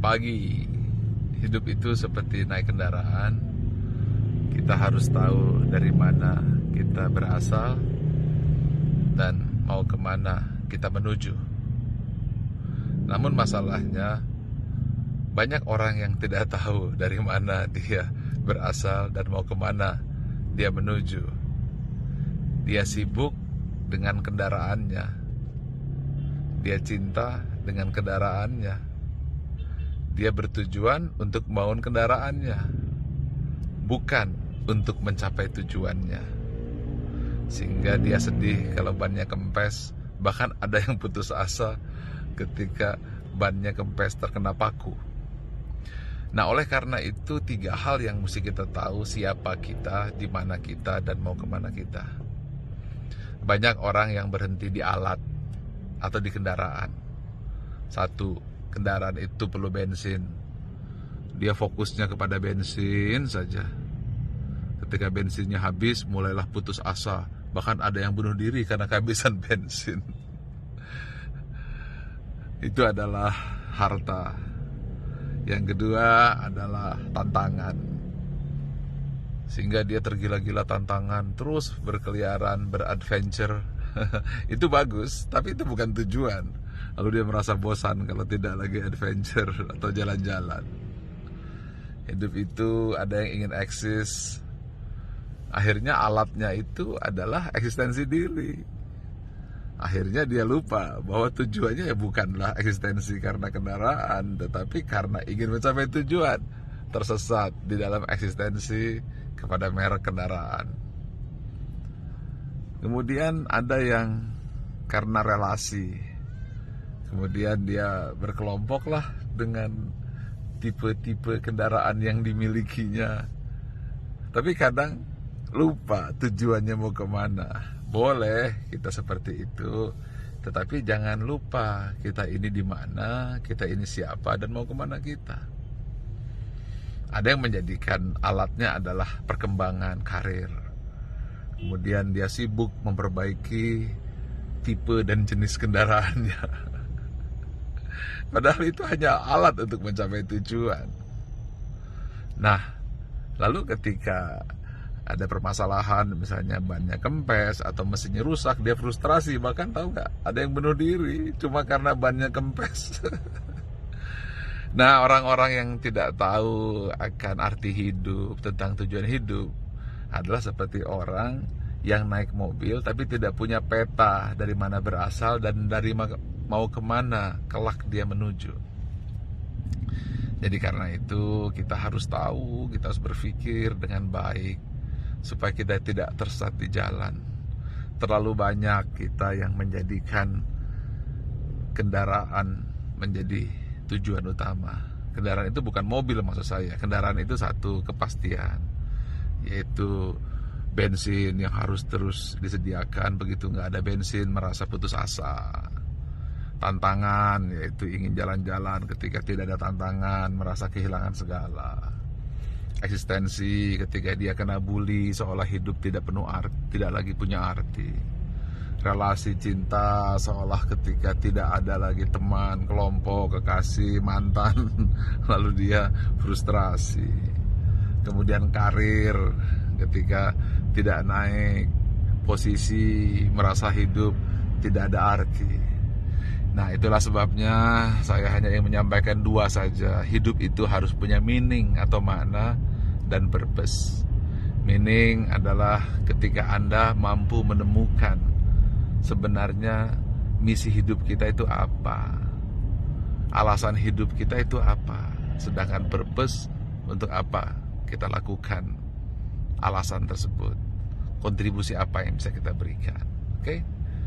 pagi. Hidup itu seperti naik kendaraan. Kita harus tahu dari mana kita berasal dan mau kemana kita menuju. Namun masalahnya, banyak orang yang tidak tahu dari mana dia berasal dan mau kemana dia menuju. Dia sibuk dengan kendaraannya. Dia cinta dengan kendaraannya. Dia bertujuan untuk membangun kendaraannya, bukan untuk mencapai tujuannya. Sehingga dia sedih kalau bannya kempes. Bahkan ada yang putus asa ketika bannya kempes terkena paku. Nah, oleh karena itu 3 hal yang mesti kita tahu: siapa kita, di mana kita, dan mau kemana kita. Banyak orang yang berhenti di alat atau di kendaraan. 1, kendaraan itu perlu bensin. Dia fokusnya kepada bensin saja. Ketika bensinnya habis, mulailah putus asa. Bahkan ada yang bunuh diri karena kehabisan bensin. Itu adalah harta. Yang kedua adalah tantangan. Sehingga dia tergila-gila tantangan, terus berkeliaran, beradventure. Itu bagus, tapi itu bukan tujuan. Lalu dia merasa bosan kalau tidak lagi adventure atau jalan-jalan. Hidup itu ada yang ingin eksis. Akhirnya alatnya itu adalah eksistensi diri. Akhirnya dia lupa bahwa tujuannya ya bukanlah eksistensi karena kendaraan, tetapi karena ingin mencapai tujuan. Tersesat di dalam eksistensi kepada merek kendaraan. Kemudian ada yang karena relasi. Kemudian dia berkelompok lah dengan tipe-tipe kendaraan yang dimilikinya. Tapi kadang lupa tujuannya mau kemana. Boleh kita seperti itu, tetapi jangan lupa kita ini di mana, kita ini siapa, dan mau kemana kita. Ada yang menjadikan alatnya adalah perkembangan karir. Kemudian dia sibuk memperbaiki tipe dan jenis kendaraannya. Padahal itu hanya alat untuk mencapai tujuan. Nah, lalu ketika ada permasalahan, misalnya bannya kempes atau mesinnya rusak, dia frustrasi. Bahkan tahu nggak, ada yang bunuh diri cuma karena bannya kempes. Nah, orang-orang yang tidak tahu akan arti hidup, tentang tujuan hidup, adalah seperti orang yang naik mobil tapi tidak punya peta dari mana berasal dan dari mau kemana kelak dia menuju. Jadi karena itu kita harus tahu, kita harus berpikir dengan baik supaya kita tidak tersesat di jalan. Terlalu banyak kita yang menjadikan kendaraan menjadi tujuan utama. Kendaraan itu bukan mobil maksud saya. Kendaraan itu satu kepastian, yaitu bensin yang harus terus disediakan. Begitu nggak ada bensin merasa putus asa. Tantangan, yaitu ingin jalan-jalan, ketika tidak ada tantangan merasa kehilangan segala. Eksistensi, ketika dia kena bully seolah hidup tidak penuh arti, tidak lagi punya arti. Relasi cinta seolah ketika tidak ada lagi teman, kelompok, kekasih, mantan, lalu dia frustrasi. Kemudian karir, ketika tidak naik posisi, merasa hidup tidak ada arti. Nah, itulah sebabnya saya hanya ingin menyampaikan 2 saja. Hidup itu harus punya meaning atau makna dan purpose. Meaning adalah ketika Anda mampu menemukan sebenarnya misi hidup kita itu apa, alasan hidup kita itu apa. Sedangkan purpose, untuk apa kita lakukan alasan tersebut, kontribusi apa yang bisa kita berikan. Oke?